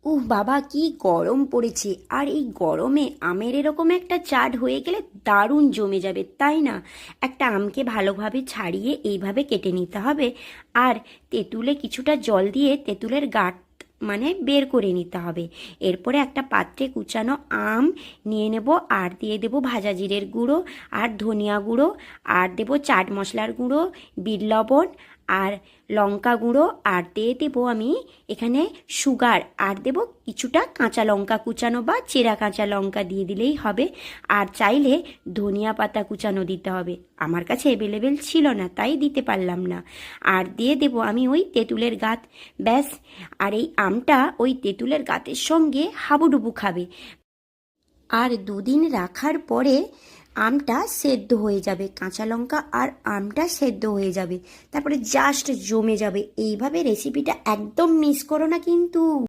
উহ বাবা, কি গরম পড়েছে! আর এই গরমে আমের এরকম একটা চাট হয়ে গেলে দারুণ জমে যাবে, তাই না? একটা আমকে ভালোভাবে ছাড়িয়ে এইভাবে কেটে নিতে হবে। আর তেঁতুলে কিছুটা জল দিয়ে তেঁতুলের গাঁট মানে বের করে নিতে হবে। এরপরে একটা পাত্রে কুচানো আম নিয়ে নেব, আর দিয়ে দেব ভাজা জিরের গুঁড়ো, আর ধনিয়া গুঁড়ো, আর দেব চাট মশলার গুঁড়ো, বিট লবণ, আর লঙ্কা গুঁড়ো, আর দিয়ে দেবো আমি এখানে সুগার, আর দেব কিছুটা কাঁচা লঙ্কা কুচানো বা চেরা কাঁচা লঙ্কা দিয়ে দিলেই হবে। আর চাইলে ধনিয়া পাতা কুচানো দিতে হবে, আমার কাছে অ্যাভেলেবেল ছিল না তাই দিতে পারলাম না। আর দিয়ে দেব আমি ওই তেঁতুলের গাঁত, ব্যাস। আর এই আমটা ওই তেঁতুলের গাঁতের সঙ্গে হাবুডুবু খাবে। আর দুদিন রাখার পরে আমটা সেদ্ধ হয়ে যাবে, কাঁচা লঙ্কা আর আমটা সেদ্ধ হয়ে যাবে, তারপরে জাস্ট জমে যাবে। এইভাবে রেসিপিটা একদম মিস করো না কিন্তু।